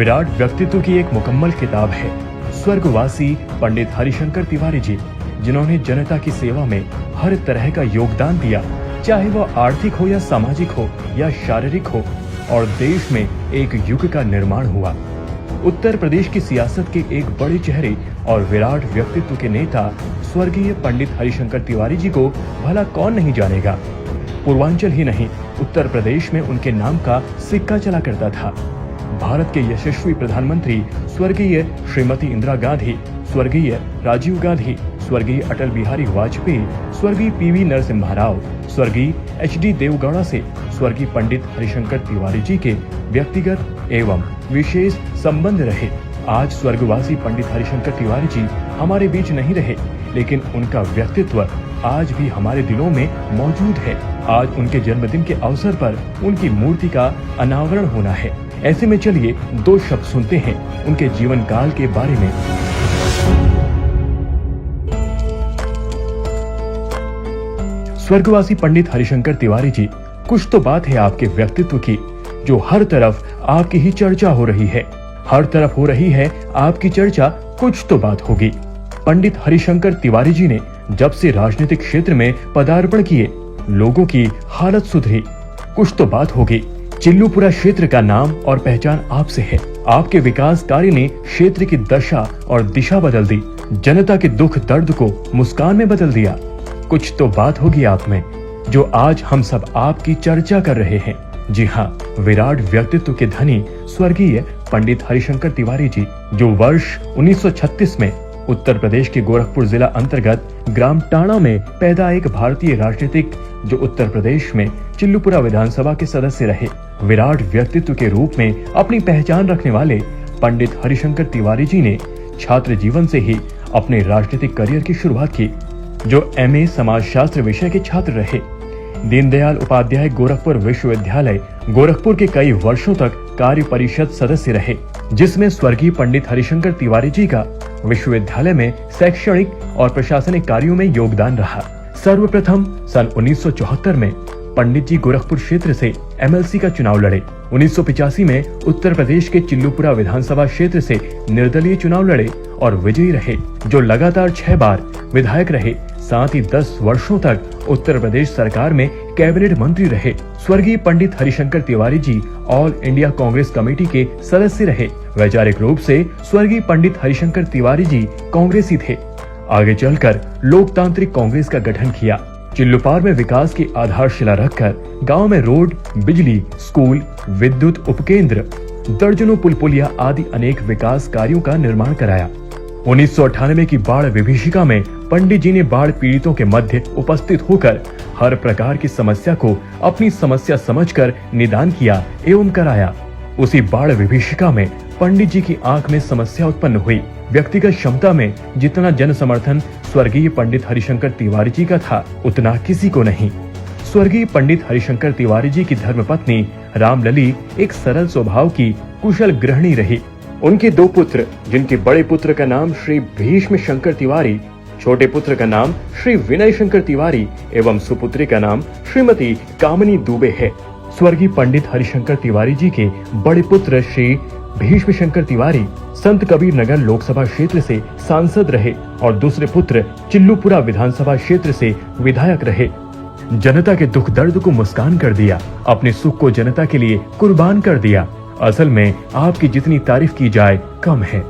विराट व्यक्तित्व की एक मुकम्मल किताब है स्वर्गवासी पंडित हरिशंकर तिवारी जी, जिन्होंने जनता की सेवा में हर तरह का योगदान दिया, चाहे वह आर्थिक हो या सामाजिक हो या शारीरिक हो, और देश में एक युग का निर्माण हुआ। उत्तर प्रदेश की सियासत के एक बड़े चेहरे और विराट व्यक्तित्व के नेता स्वर्गीय पंडित हरिशंकर तिवारी जी को भला कौन नहीं जानेगा। पूर्वांचल ही नहीं, उत्तर प्रदेश में उनके नाम का सिक्का चला करता था। भारत के यशस्वी प्रधानमंत्री स्वर्गीय श्रीमती इंदिरा गांधी, स्वर्गीय राजीव गांधी, स्वर्गीय अटल बिहारी वाजपेयी, स्वर्गीय पीवी नरसिम्हा राव, स्वर्गीय HD देवगौड़ा से स्वर्गीय पंडित हरिशंकर तिवारी जी के व्यक्तिगत एवं विशेष संबंध रहे। आज स्वर्गवासी पंडित हरिशंकर तिवारी जी हमारे बीच नहीं रहे, लेकिन उनका व्यक्तित्व आज भी हमारे दिलों में मौजूद है। आज उनके जन्मदिन के अवसर पर उनकी मूर्ति का अनावरण होना है। ऐसे में चलिए 2 शब्द सुनते हैं उनके जीवन काल के बारे में। स्वर्गवासी पंडित हरिशंकर तिवारी जी, कुछ तो बात है आपके व्यक्तित्व की, जो हर तरफ आपकी ही चर्चा हो रही है। हर तरफ हो रही है आपकी चर्चा, कुछ तो बात होगी। पंडित हरिशंकर तिवारी जी ने जब से राजनीतिक क्षेत्र में पदार्पण किए, लोगों की हालत सुधरी, कुछ तो बात होगी। चिल्लूपुरा क्षेत्र का नाम और पहचान आपसे है। आपके विकास कार्य ने क्षेत्र की दशा और दिशा बदल दी, जनता के दुख दर्द को मुस्कान में बदल दिया। कुछ तो बात होगी आप में, जो आज हम सब आपकी चर्चा कर रहे हैं। जी हाँ, विराट व्यक्तित्व के धनी स्वर्गीय पंडित हरिशंकर तिवारी जी, जो वर्ष 1936 में उत्तर प्रदेश के गोरखपुर जिला अंतर्गत ग्राम टाणा में पैदा एक भारतीय राजनीतिक, जो उत्तर प्रदेश में चिल्लूपुरा विधानसभा के सदस्य रहे। विराट व्यक्तित्व के रूप में अपनी पहचान रखने वाले पंडित हरिशंकर तिवारी जी ने छात्र जीवन से ही अपने राजनीतिक करियर की शुरुआत की, जो MA समाजशास्त्र विषय के छात्र रहे। दीनदयाल उपाध्याय गोरखपुर विश्वविद्यालय गोरखपुर के कई वर्षों तक कार्य परिषद सदस्य रहे, जिसमें स्वर्गीय पंडित हरिशंकर तिवारी जी का विश्वविद्यालय में शैक्षणिक और प्रशासनिक कार्यों में योगदान रहा। सर्वप्रथम सन 1974 में पंडित जी गोरखपुर क्षेत्र से MLC का चुनाव लड़े। 1985 में उत्तर प्रदेश के चिल्लूपुरा विधानसभा क्षेत्र से निर्दलीय चुनाव लड़े और विजयी रहे, जो लगातार 6 बार विधायक रहे। साथ ही 10 वर्षों तक उत्तर प्रदेश सरकार में कैबिनेट मंत्री रहे। स्वर्गीय पंडित Harishankar Tiwari ji all India Congress committee के सदस्य रहे। वैचारिक रूप से स्वर्गीय पंडित हरिशंकर तिवारी जी कांग्रेसी थे। आगे चलकर लोकतांत्रिक कांग्रेस का गठन किया। चिल्लूपार में विकास की आधारशिला रखकर गांव में रोड, बिजली, स्कूल, विद्युत उपकेंद्र, दर्जनों पुल पुलिया आदि अनेक विकास कार्यों का निर्माण कराया। 1998 की बाढ़ विभीषिका में पंडित जी ने बाढ़ पीड़ितों के मध्य उपस्थित होकर हर प्रकार की समस्या को अपनी समस्या समझकर निदान किया एवं कराया। उसी बाढ़ विभीषिका में पंडित जी की आंख में समस्या उत्पन्न हुई। व्यक्तिगत क्षमता में जितना जन समर्थन स्वर्गीय पंडित हरिशंकर तिवारी जी का था, उतना किसी को नहीं। स्वर्गीय पंडित हरिशंकर तिवारी जी की धर्मपत्नी रामलली एक सरल स्वभाव की कुशल गृहिणी रही। उनके 2 पुत्र, जिनके बड़े पुत्र का नाम श्री भीष्म शंकर तिवारी, छोटे पुत्र का नाम श्री विनय शंकर तिवारी एवं सुपुत्री का नाम श्रीमती कामनी दुबे है। स्वर्गीय पंडित हरिशंकर तिवारी जी के बड़े पुत्र श्री भीष्म शंकर तिवारी संत कबीर नगर लोकसभा क्षेत्र से सांसद रहे और दूसरे पुत्र चिल्लूपुरा विधानसभा क्षेत्र से विधायक रहे। जनता के दुख दर्द को मुस्कान कर दिया, अपने सुख को जनता के लिए कुर्बान कर दिया। असल में आपकी जितनी तारीफ की जाए कम है।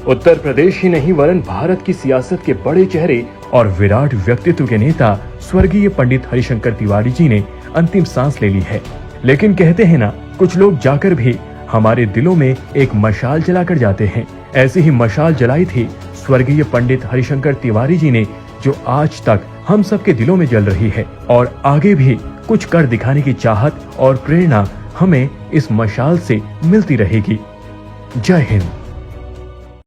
उत्तर प्रदेश ही नहीं वरन भारत की सियासत के बड़े चेहरे और विराट व्यक्तित्व के नेता स्वर्गीय पंडित हरिशंकर तिवारी जी ने अंतिम सांस ले ली है। लेकिन कहते हैं ना, कुछ लोग जाकर भी हमारे दिलों में एक मशाल जलाकर जाते हैं। ऐसी ही मशाल जलाई थी स्वर्गीय पंडित हरिशंकर तिवारी जी ने, जो आज तक हम सबके दिलों में जल रही है और आगे भी कुछ कर दिखाने की चाहत और प्रेरणा हमें इस मशाल से मिलती रहेगी। जय हिंद।